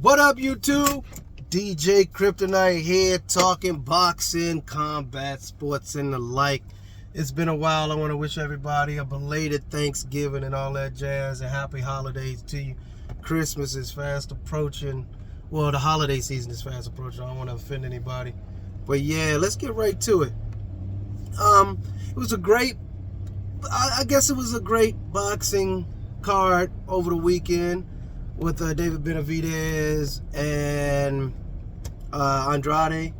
What up, YouTube? DJ Kryptonite here, talking boxing, combat sports, and the like. It's been a while. I want to wish everybody a belated Thanksgiving and all that jazz, and happy holidays to you. Christmas is fast approaching. Well, the holiday season is fast approaching. I don't want to offend anybody. But yeah, let's get right to it. It was a great, I guess it was a great boxing card over the weekend with David Benividez and Andrade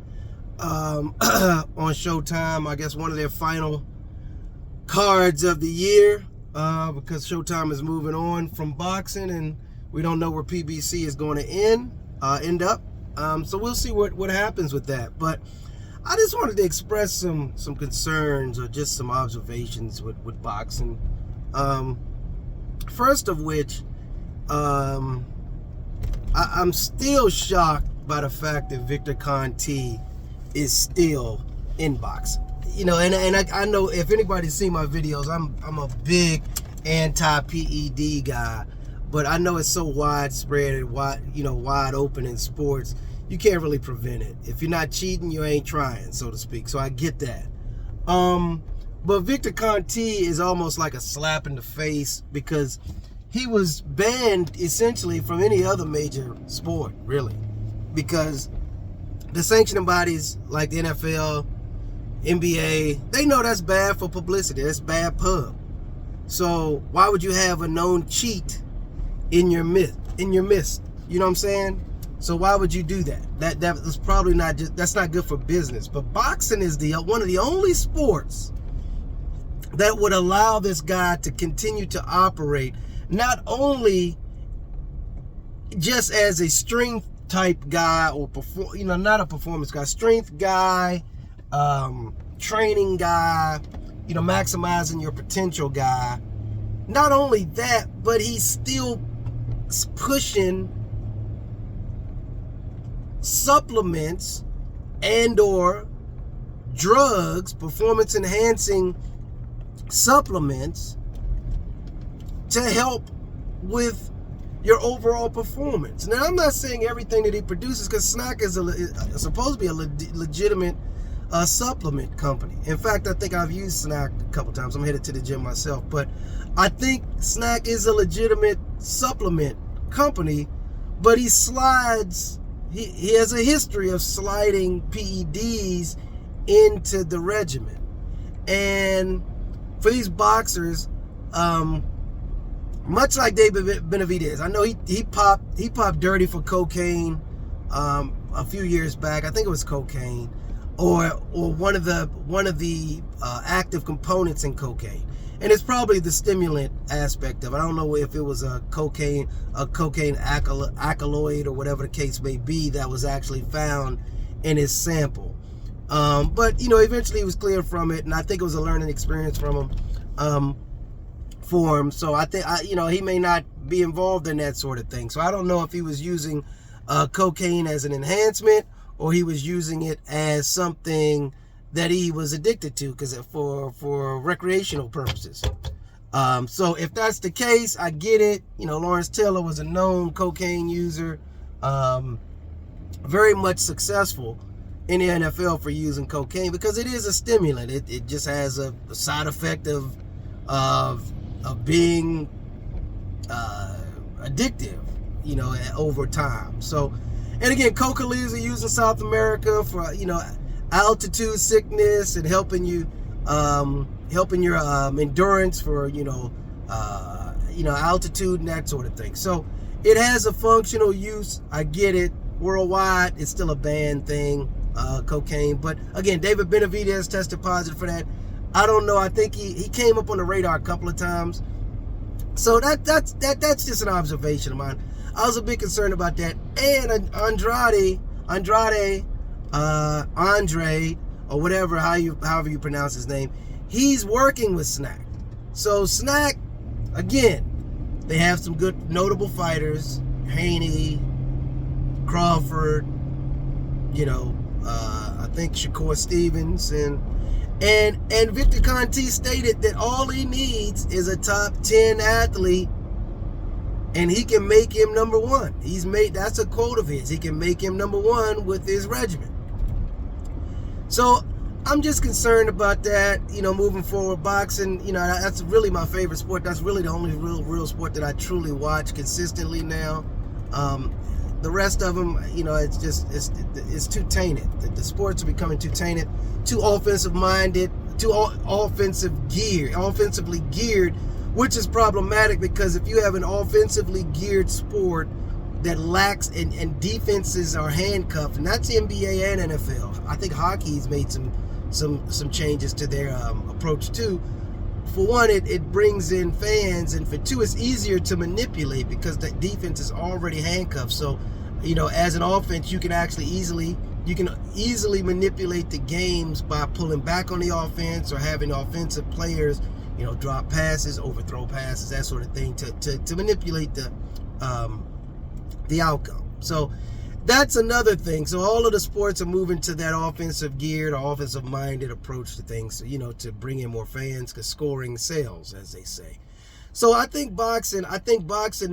on Showtime. I guess one of their final cards of the year because Showtime is moving on from boxing and we don't know where PBC is going to end up. So we'll see what happens with that. But I just wanted to express some concerns or just some observations with boxing. First of which, I'm still shocked by the fact that Victor Conte is still in boxing. You know, and I know if anybody's seen my videos, I'm a big anti-PED guy, but I know it's so widespread and wide open in sports. You can't really prevent it. If you're not cheating, you ain't trying, so to speak. So I get that. But Victor Conte is almost like a slap in the face because he was banned essentially from any other major sport, really, because the sanctioning bodies like the NFL, NBA, they know that's bad for publicity. That's bad pub. So why would you have a known cheat in your midst? You know what I'm saying? So why would you do that? That is probably that's not good for business. But boxing is one of the only sports that would allow this guy to continue to operate, not only just as a strength type guy or not a performance guy, strength guy, training guy, maximizing your potential guy. Not only that, but he's still pushing supplements and or drugs, performance enhancing supplements to help with your overall performance. Now, I'm not saying everything that he produces, because SNAC is supposed to be a legitimate supplement company. In fact, I think I've used SNAC a couple times. I'm headed to the gym myself, but I think SNAC is a legitimate supplement company, but he has a history of sliding PEDs into the regimen. And for these boxers, much like David Benividez, I know he popped dirty for cocaine a few years back. I think it was cocaine, or one of the active components in cocaine, and it's probably the stimulant aspect of it. I don't know if it was a cocaine alkaloid or whatever the case may be that was actually found in his sample. But eventually he was cleared from it, and I think it was a learning experience from him. For him, so I think he may not be involved in that sort of thing. So I don't know if he was using cocaine as an enhancement or he was using it as something that he was addicted to, because for recreational purposes. So if that's the case, I get it. Lawrence Taylor was a known cocaine user, very much successful in the NFL for using cocaine because it is a stimulant. It just has a side effect of being addictive, over time. So, and again, coca leaves are used in South America for altitude sickness and helping your endurance for altitude and that sort of thing. So it has a functional use. I get it. Worldwide, it's still a banned thing, cocaine. But again, David Benividez tested positive for that. I don't know. I think he came up on the radar a couple of times. So that's just an observation of mine. I was a bit concerned about that. And Andre, or whatever, however you pronounce his name, he's working with SNAC. So SNAC, again, they have some good notable fighters: Haney, Crawford, I think Shakur Stevens, and Victor Conte stated that all he needs is a top 10 athlete And he can make him number one. That's a quote of his. He can make him number one with his regimen. So I'm just concerned about that, moving forward. Boxing, that's really my favorite sport. That's really the only real sport that I truly watch consistently now. The rest of them, it's too tainted. The sports are becoming too tainted, too offensive-minded, too offensively geared, which is problematic, because if you have an offensively geared sport that lacks and defenses are handcuffed, and that's the NBA and NFL. I think hockey's made some changes to their approach too. For one, it brings in fans, and for two, it's easier to manipulate because the defense is already handcuffed. So, as an offense, you can easily manipulate the games by pulling back on the offense or having offensive players, drop passes, overthrow passes, that sort of thing to manipulate the outcome. So that's another thing. So all of the sports are moving to that offensive geared or offensive minded approach to things, to bring in more fans, because scoring sells, as they say. So I think boxing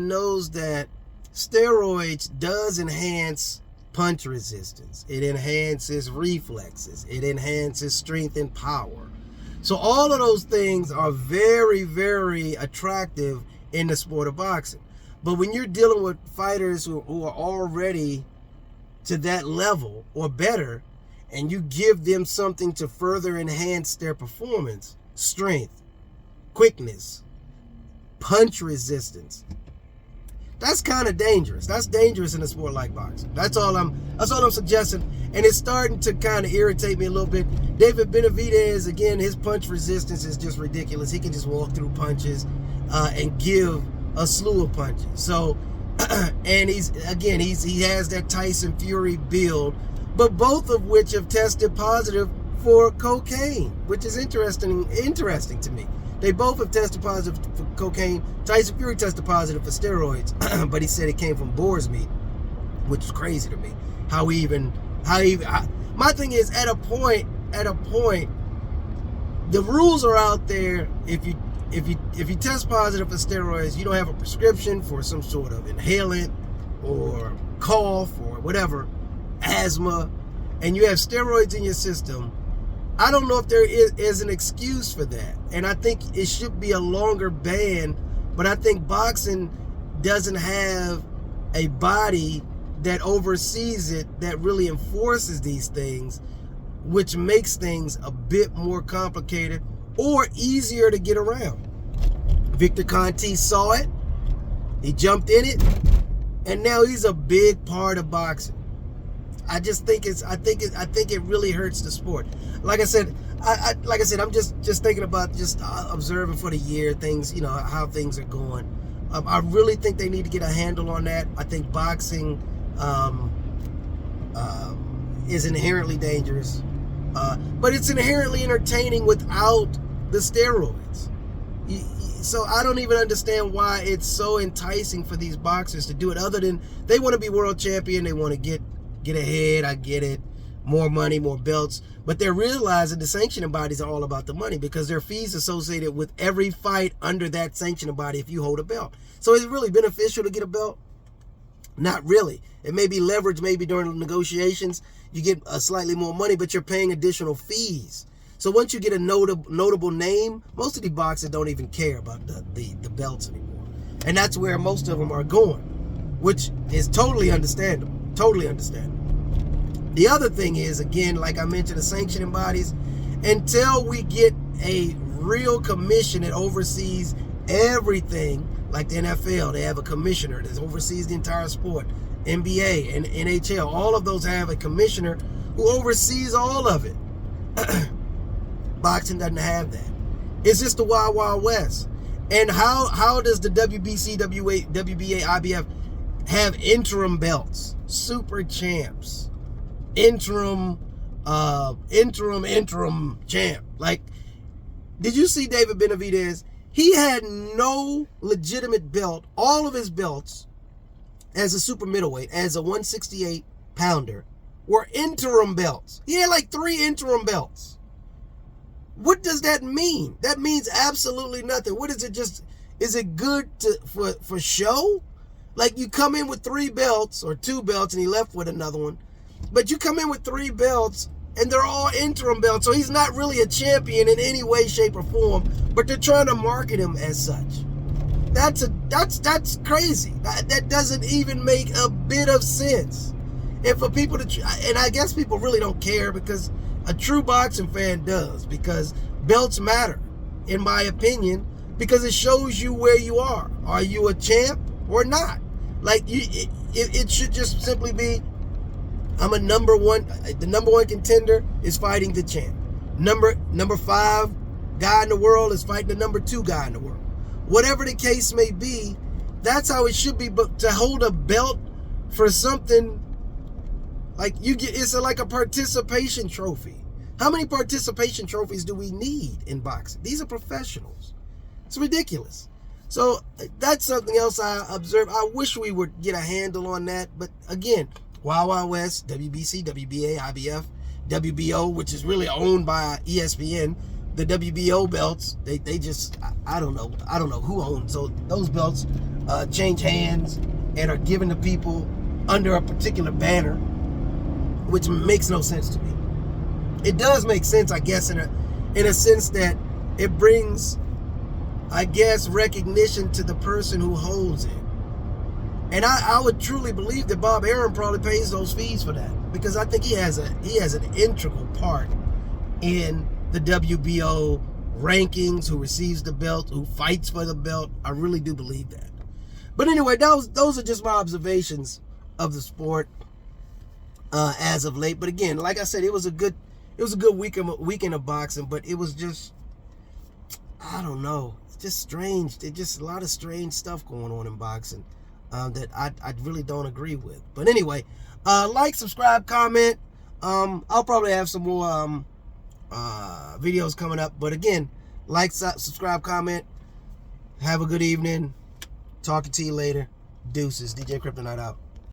knows that steroids does enhance punch resistance. It enhances reflexes. It enhances strength and power. So all of those things are very, very attractive in the sport of boxing. But when you're dealing with fighters who are already to that level or better, and you give them something to further enhance their performance, strength, quickness, punch resistance, that's kind of dangerous. That's dangerous in a sport like boxing. That's all I'm suggesting. And it's starting to kind of irritate me a little bit. David Benividez, again, his punch resistance is just ridiculous. He can just walk through punches and give a slew of punches. So, and he has that Tyson Fury build, but both of which have tested positive for cocaine, which is interesting to me. They both have tested positive for cocaine. Tyson Fury tested positive for steroids, but he said it came from boar's meat, which is crazy to me. My thing is, at a point, the rules are out there. If you test positive for steroids, you don't have a prescription for some sort of inhalant or cough or whatever, asthma, and you have steroids in your system, I don't know if there is an excuse for that. And I think it should be a longer ban, but I think boxing doesn't have a body that oversees it, that really enforces these things, which makes things a bit more complicated or easier to get around. Victor Conte saw it, he jumped in it, and now he's a big part of boxing. I think it really hurts the sport. Like I said, I'm just thinking about just observing for the year things, how things are going. I really think they need to get a handle on that. I think boxing is inherently dangerous, but it's inherently entertaining without the steroids. So I don't even understand why it's so enticing for these boxers to do it, other than they want to be world champion, they want to get ahead. I get it, more money, more belts, but they're realizing the sanctioning bodies are all about the money, because there are fees associated with every fight under that sanctioning body if you hold a belt. So is it really beneficial to get a belt? Not really. It may be leverage, maybe during negotiations you get a slightly more money, but you're paying additional fees. So once you get a notable name, most of the boxers don't even care about the belts anymore. And that's where most of them are going, which is totally understandable. Totally understandable. The other thing is, again, like I mentioned, the sanctioning bodies, until we get a real commission that oversees everything, like the NFL, they have a commissioner that oversees the entire sport. NBA and NHL, all of those have a commissioner who oversees all of it. Boxing doesn't have that. It's just the Wild Wild West. And how does the WBC, WBA, IBF have interim belts, super champs, interim champ? Like, did you see David Benividez? He had no legitimate belt. All of his belts as a super middleweight, as a 168 pounder, were interim belts. He had like 3 interim belts. What does that mean? That means absolutely nothing. What is it? Is it good for show? Like, you come in with 3 belts or 2 belts and he left with another one. But you come in with 3 belts and they're all interim belts. So he's not really a champion in any way, shape, or form, but they're trying to market him as such. That's crazy. That doesn't even make a bit of sense. And for people to, and I guess people really don't care, because a true boxing fan does, because belts matter, in my opinion, because it shows you where you are. Are you a champ or not? Like, it should just simply be, I'm the number one contender is fighting the champ. Number 5 guy in the world is fighting the number 2 guy in the world. Whatever the case may be, that's how it should be. But to hold a belt for something like it's like a participation trophy. How many participation trophies do we need in boxing? These are professionals. It's ridiculous. So that's something else I observed. I wish we would get a handle on that. But again, Wild Wild West, WBC, WBA, IBF, WBO, which is really owned by ESPN. The WBO belts, they just, I don't know who owns. So those belts change hands and are given to people under a particular banner, which makes no sense to me. It does make sense, I guess, in a sense that it brings, I guess, recognition to the person who holds it. And I would truly believe that Bob Arum probably pays those fees for that, because I think he has an integral part in the WBO rankings, who receives the belt, who fights for the belt. I really do believe that. But anyway, those are just my observations of the sport as of late. But again, like I said, it was a good weekend of boxing, but it was just, I don't know, it's just strange. There's just a lot of strange stuff going on in boxing that I really don't agree with. But anyway, like, subscribe, comment. I'll probably have some more videos coming up. But again, like, subscribe, comment. Have a good evening. Talking to you later. Deuces. DJ Kryptonite out.